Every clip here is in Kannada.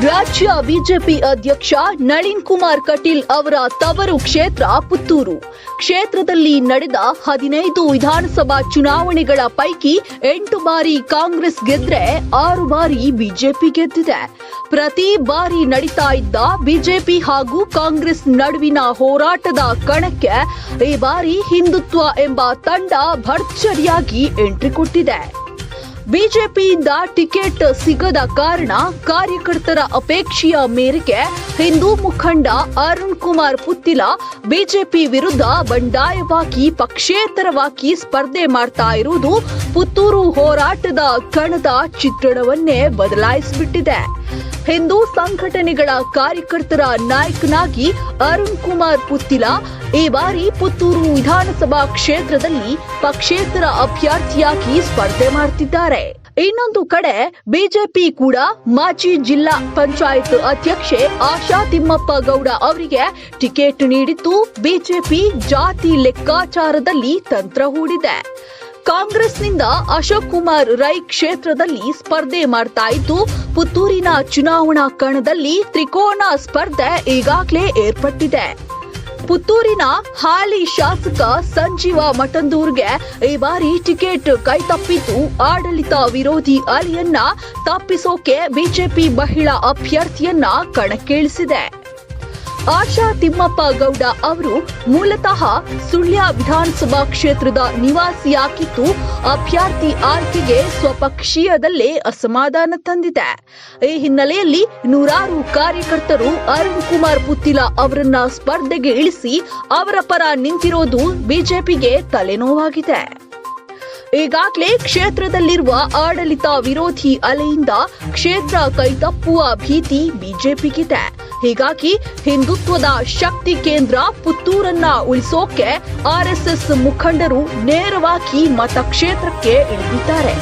ರಾಜ್ಯ ಬಿಜೆಪಿ ಅಧ್ಯಕ್ಷ ನಳಿನ್ ಕುಮಾರ್ ಕಟೀಲ್ ಅವರ ತವರು ಕ್ಷೇತ್ರ ಪುತ್ತೂರು. ಕ್ಷೇತ್ರದಲ್ಲಿ ನಡೆದ 15 ವಿಧಾನಸಭಾ ಚುನಾವಣೆಗಳ ಪೈಕಿ 8 ಬಾರಿ ಕಾಂಗ್ರೆಸ್ ಗೆದ್ರೆ 6 ಬಾರಿ ಬಿಜೆಪಿ ಗೆದ್ದಿದೆ. ಪ್ರತಿ ಬಾರಿ ನಡೀತಾ ಇದ್ದ ಬಿಜೆಪಿ ಹಾಗೂ ಕಾಂಗ್ರೆಸ್ ನಡುವಿನ ಹೋರಾಟದ ಕಣಕ್ಕೆ ಈ ಬಾರಿ ಹಿಂದುತ್ವ ಎಂಬ ತಂಡ ಭರ್ಜರಿಯಾಗಿ ಎಂಟ್ರಿ ಕೊಟ್ಟಿದೆ. ಬಿಜೆಪಿಯಿಂದ ಟಿಕೆಟ್ ಸಿಗದ ಕಾರಣ ಕಾರ್ಯಕರ್ತರ ಅಪೇಕ್ಷೆಯ ಮೇರೆಗೆ ಹಿಂದೂ ಮುಖಂಡ ಅರುಣ್ ಕುಮಾರ್ ಪುತ್ತಿಲ ಬಿಜೆಪಿ ವಿರುದ್ಧ ಬಂಡಾಯವಾಗಿ ಪಕ್ಷೇತರವಾಗಿ ಸ್ಪರ್ಧೆ ಮಾಡ್ತಾ ಇರುವುದು ಪುತ್ತೂರು ಹೋರಾಟದ ಕಣದ ಚಿತ್ರಣವನ್ನೇ ಬದಲಾಯಿಸಿಬಿಟ್ಟಿದೆ. ಹಿಂದೂ ಸಂಘಟನೆಗಳ ಕಾರ್ಯಕರ್ತರ ನಾಯಕನಾಗಿ ಅರುಣ್ ಕುಮಾರ್ ಪುತ್ತಿಲ ಈ ಬಾರಿ ಪುತ್ತೂರು ವಿಧಾನಸಭಾ ಕ್ಷೇತ್ರದಲ್ಲಿ ಪಕ್ಷೇತರ ಅಭ್ಯರ್ಥಿಯಾಗಿ ಸ್ಪರ್ಧೆ ಮಾಡ್ತಿದ್ದಾರೆ. ಇನ್ನೊಂದು ಕಡೆ ಬಿಜೆಪಿ ಕೂಡ ಮಾಜಿ ಜಿಲ್ಲಾ ಪಂಚಾಯತ್ ಅಧ್ಯಕ್ಷೆ ಆಶಾ ತಿಮ್ಮಪ್ಪ ಗೌಡ ಅವರಿಗೆ ಟಿಕೆಟ್ ನೀಡಿದ್ದು ಬಿಜೆಪಿ ಜಾತಿ ಲೆಕ್ಕಾಚಾರದಲ್ಲಿ ತಂತ್ರ ಹೂಡಿದೆ. ಕಾಂಗ್ರೆಸ್ನಿಂದ ಅಶೋಕ್ ಕುಮಾರ್ ರೈ ಕ್ಷೇತ್ರದಲ್ಲಿ ಸ್ಪರ್ಧೆ ಮಾಡ್ತಾ ಇದ್ದು ಪುತ್ತೂರಿನ ಚುನಾವಣಾ ಕಣದಲ್ಲಿ ತ್ರಿಕೋನ ಸ್ಪರ್ಧೆ ಈಗಾಗಲೇ ಏರ್ಪಟ್ಟಿದೆ. ಪುತ್ತೂರಿನ ಹಾಲಿ ಶಾಸಕ ಸಂಜೀವ ಮಠಂದೂರ್ಗೆ ಈ ಬಾರಿ ಟಿಕೆಟ್ ಕೈತಪ್ಪಿದ್ದು ಆಡಳಿತ ವಿರೋಧಿ ಅಲೆಯನ್ನ ತಪ್ಪಿಸೋಕೆ ಬಿಜೆಪಿ ಮಹಿಳಾ ಅಭ್ಯರ್ಥಿಯನ್ನ ಕಣಕ್ಕಿಳಿಸಿದೆ. ಆಶಾ ತಿಮ್ಮಪ್ಪ ಗೌಡ ಅವರು ಮೂಲತಃ ಸುಳ್ಯ ವಿಧಾನಸಭಾ ಕ್ಷೇತ್ರದ ನಿವಾಸಿಯಾಗಿದ್ದು ಅಭ್ಯರ್ಥಿ ಆಯ್ಕೆಗೆ ಸ್ವಪಕ್ಷೀಯದಲ್ಲೇ ಅಸಮಾಧಾನ ತಂದಿದೆ. ಈ ಹಿನ್ನೆಲೆಯಲ್ಲಿ ನೂರಾರು ಕಾರ್ಯಕರ್ತರು ಅರುಣ್ ಕುಮಾರ್ ಪುತ್ತಿಲ ಅವರನ್ನ ಸ್ಪರ್ಧೆಗೆ ಇಳಿಸಿ ಅವರ ಪರ ನಿಂತಿರೋದು ಬಿಜೆಪಿಗೆ ತಲೆನೋವಾಗಿದೆ. ಈಗಾಗಲೇ ಕ್ಷೇತ್ರದಲ್ಲಿರುವ ಆಡಳಿತ ವಿರೋಧಿ ಅಲೆಯಿಂದ ಕ್ಷೇತ್ರ ಕೈತಪ್ಪುವ ಭೀತಿ ಬಿಜೆಪಿಗಿದೆ. ಹೀಗಾಗಿ ಹಿಂದುತ್ವದ ಶಕ್ತಿ ಕೇಂದ್ರ ಪುತ್ತೂರನ್ನ ಉಳಿಸೋಕೆ ಆರ್ಎಸ್ಎಸ್ ಮುಖಂಡರು ನೇರವಾಗಿ ಮತಕ್ಷೇತ್ರಕ್ಕೆ ಇಳಿದಿದ್ದಾರೆ.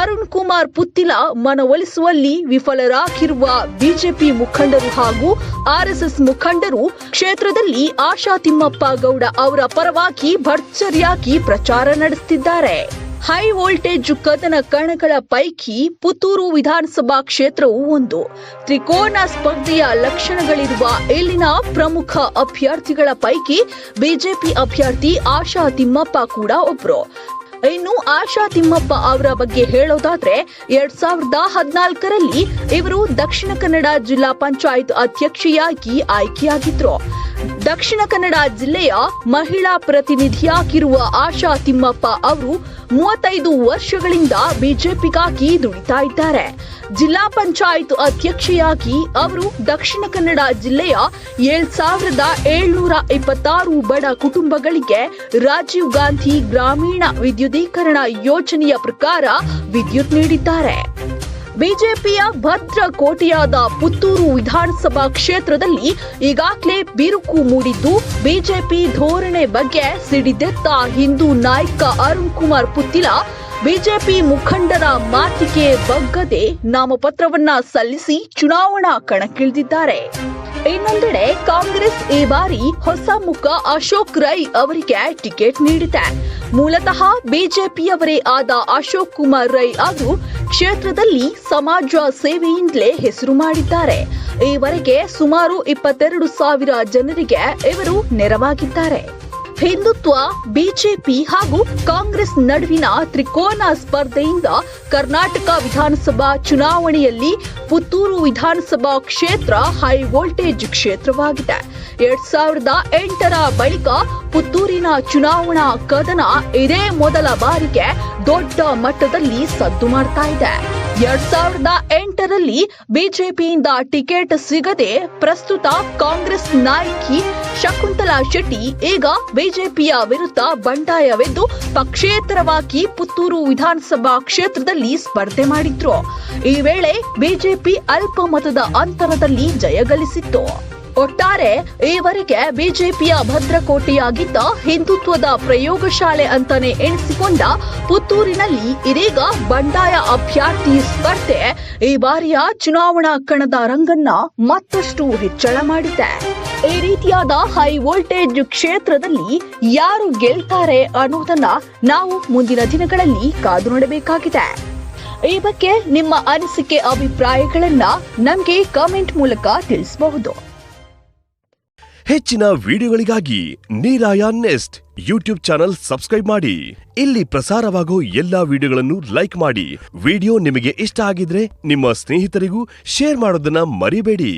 ಅರುಣ್ ಕುಮಾರ್ ಪುತ್ತಿಲ ಮನವೊಲಿಸುವಲ್ಲಿ ವಿಫಲರಾಗಿರುವ ಬಿಜೆಪಿ ಮುಖಂಡರು ಹಾಗೂ ಆರ್ಎಸ್ಎಸ್ ಮುಖಂಡರು ಕ್ಷೇತ್ರದಲ್ಲಿ ಆಶಾ ತಿಮ್ಮಪ್ಪ ಗೌಡ ಅವರ ಪರವಾಗಿ ಭರ್ಜರಿಯಾಗಿ ಪ್ರಚಾರ ನಡೆಸುತ್ತಿದ್ದಾರೆ. ಹೈ ವೋಲ್ಟೇಜ್ ಕದನ ಕಣಗಳ ಪೈಕಿ ಪುತ್ತೂರು ವಿಧಾನಸಭಾ ಕ್ಷೇತ್ರವು ಒಂದು. ತ್ರಿಕೋನ ಸ್ಪರ್ಧೆಯ ಲಕ್ಷಣಗಳಿರುವ ಇಲ್ಲಿನ ಪ್ರಮುಖ ಅಭ್ಯರ್ಥಿಗಳ ಪೈಕಿ ಬಿಜೆಪಿ ಅಭ್ಯರ್ಥಿ ಆಶಾ ತಿಮ್ಮಪ್ಪ ಕೂಡ ಒಬ್ರು. ಇನ್ನು ಆಶಾ ತಿಮ್ಮಪ್ಪ ಅವರ ಬಗ್ಗೆ ಹೇಳೋದಾದ್ರೆ 2014ರಲ್ಲಿ ಇವರು ದಕ್ಷಿಣ ಕನ್ನಡ ಜಿಲ್ಲಾ ಪಂಚಾಯತ್ ಅಧ್ಯಕ್ಷೆಯಾಗಿ ಆಯ್ಕೆಯಾಗಿದ್ರು. ದಕ್ಷಿಣ ಕನ್ನಡ ಜಿಲ್ಲೆಯ ಮಹಿಳಾ ಪ್ರತಿನಿಧಿಯಾಗಿರುವ ಆಶಾ ತಿಮ್ಮಪ್ಪ ಅವರು 35 ವರ್ಷಗಳಿಂದ ಬಿಜೆಪಿಗಾಗಿ ದುಡಿತಾ ಇದ್ದಾರೆ. ಜಿಲ್ಲಾ ಪಂಚಾಯತ್ ಅಧ್ಯಕ್ಷೆಯಾಗಿ ಅವರು ದಕ್ಷಿಣ ಕನ್ನಡ ಜಿಲ್ಲೆಯ 7,726 ಬಡ ಕುಟುಂಬಗಳಿಗೆ ರಾಜೀವ್ ಗಾಂಧಿ ಗ್ರಾಮೀಣ ವಿದ್ಯುದೀಕರಣ ಯೋಜನೆಯ ಪ್ರಕಾರ ವಿದ್ಯುತ್ ನೀಡಿದ್ದಾರೆ. ಬಿಜೆಪಿಯ ಭದ್ರ ಕೋಟೆಯಾದ ಪುತ್ತೂರು ವಿಧಾನಸಭಾ ಕ್ಷೇತ್ರದಲ್ಲಿ ಈಗಾಗಲೇ ಬಿರುಕು ಮೂಡಿದ್ದು ಬಿಜೆಪಿ ಧೋರಣೆ ಬಗ್ಗೆ ಸಿಡಿದೆದ್ದ ಹಿಂದೂ ನಾಯಕ ಅರುಣ್ ಕುಮಾರ್ ಪುತ್ತಿಲ ಬಿಜೆಪಿ ಮುಖಂಡರ ಮಾತಿಗೆ ಬಗ್ಗದೆ ನಾಮಪತ್ರವನ್ನ ಸಲ್ಲಿಸಿ ಚುನಾವಣಾ ಕಣಕ್ಕಿಳಿದಿದ್ದಾರೆ. ಇನ್ನೊಂದೆಡೆ ಕಾಂಗ್ರೆಸ್ ಈ ಬಾರಿ ಹೊಸ ಮುಖ ಅಶೋಕ್ ರೈ ಅವರಿಗೆ ಟಿಕೆಟ್ ನೀಡಿದೆ. ಮೂಲತಃ ಬಿಜೆಪಿಯವರೇ ಆದ ಅಶೋಕ್ ಕುಮಾರ್ ರೈ ಅವರು ಕ್ಷೇತ್ರದಲ್ಲಿ ಸಮಾಜ ಸೇವೆಯಿಂದಲೇ ಹೆಸರು ಮಾಡಿದ್ದಾರೆ. ಈವರೆಗೆ ಸುಮಾರು 22,000 ಜನರಿಗೆ ಇವರು ನೆರವಾಗಿದ್ದಾರೆ. ಹಿಂದುತ್ವ, ಬಿಜೆಪಿ ಹಾಗೂ ಕಾಂಗ್ರೆಸ್ ನಡುವಿನ ತ್ರಿಕೋನ ಸ್ಪರ್ಧೆಯಿಂದ ಕರ್ನಾಟಕ ವಿಧಾನಸಭಾ ಚುನಾವಣೆಯಲ್ಲಿ ಪುತ್ತೂರು ವಿಧಾನಸಭಾ ಕ್ಷೇತ್ರ ಹೈ ವೋಲ್ಟೇಜ್ ಕ್ಷೇತ್ರವಾಗಿದೆ. 2008ರ ಬಳಿಕ ಪುತ್ತೂರಿನ ಚುನಾವಣಾ ಕದನ ಇದೇ ಮೊದಲ ಬಾರಿಗೆ ದೊಡ್ಡ ಮಟ್ಟದಲ್ಲಿ ಸದ್ದು ಮಾಡ್ತಾ ಇದೆ. 2008ರಲ್ಲಿ ಬಿಜೆಪಿಯಿಂದ ಟಿಕೆಟ್ ಸಿಗದೆ ಪ್ರಸ್ತುತ ಕಾಂಗ್ರೆಸ್ ನಾಯಕಿ ಶಕುಂತಲಾ ಶೆಟ್ಟಿ ಈಗ ಬಿಜೆಪಿಯ ವಿರುದ್ಧ ಬಂಡಾಯವೆದ್ದು ಪಕ್ಷೇತರವಾಗಿ ಪುತ್ತೂರು ವಿಧಾನಸಭಾ ಕ್ಷೇತ್ರದಲ್ಲಿ ಸ್ಪರ್ಧೆ ಮಾಡಿದ್ರು. ಈ ವೇಳೆ ಬಿಜೆಪಿ ಅಲ್ಪ ಮತದ ಅಂತರದಲ್ಲಿ ಜಯಗಳಿಸಿತ್ತು. ಒಟ್ಟಾರೆ ಈವರೆಗೆ ಬಿಜೆಪಿಯ ಭದ್ರಕೋಟೆಯಾಗಿದ್ದ ಹಿಂದುತ್ವದ ಪ್ರಯೋಗಶಾಲೆ ಅಂತಾನೆ ಎಣಿಸಿಕೊಂಡ ಪುತ್ತೂರಿನಲ್ಲಿ ಇದೀಗ ಬಂಡಾಯ ಅಭ್ಯರ್ಥಿ ಸ್ಪರ್ಧೆ ಈ ಬಾರಿಯ ಚುನಾವಣಾ ಕಣದ ರಂಗನ್ನ ಮತ್ತಷ್ಟು ಹೆಚ್ಚಳ ಮಾಡಿದೆ. ಈ ರೀತಿಯಾದ ಹೈ ವೋಲ್ಟೇಜ್ ಕ್ಷೇತ್ರದಲ್ಲಿ ಯಾರು ಗೆಲ್ತಾರೆ ಅನ್ನೋದನ್ನ ನಾವು ಮುಂದಿನ ದಿನಗಳಲ್ಲಿ ಕಾದು ನೋಡಬೇಕಾಗಿದೆ. ಈ ಬಗ್ಗೆ ನಿಮ್ಮ ಅನಿಸಿಕೆ ಅಭಿಪ್ರಾಯಗಳನ್ನ ನಮಗೆ ಕಾಮೆಂಟ್ ಮೂಲಕ ತಿಳಿಸಬಹುದು. ಹೆಚ್ಚಿನ ವಿಡಿಯೋಗಳಿಗಾಗಿ ನೀರಾಯ ನೆಸ್ಟ್ ಯೂಟ್ಯೂಬ್ ಚಾನೆಲ್ ಸಬ್ಸ್ಕ್ರೈಬ್ ಮಾಡಿ. ಇಲ್ಲಿ ಪ್ರಸಾರವಾಗೋ ಎಲ್ಲಾ ವಿಡಿಯೋಗಳನ್ನು ಲೈಕ್ ಮಾಡಿ. ವಿಡಿಯೋ ನಿಮಗೆ ಇಷ್ಟ ಆಗಿದ್ರೆ ನಿಮ್ಮ ಸ್ನೇಹಿತರಿಗೂ ಶೇರ್ ಮಾಡೋದನ್ನ ಮರಿಬೇಡಿ.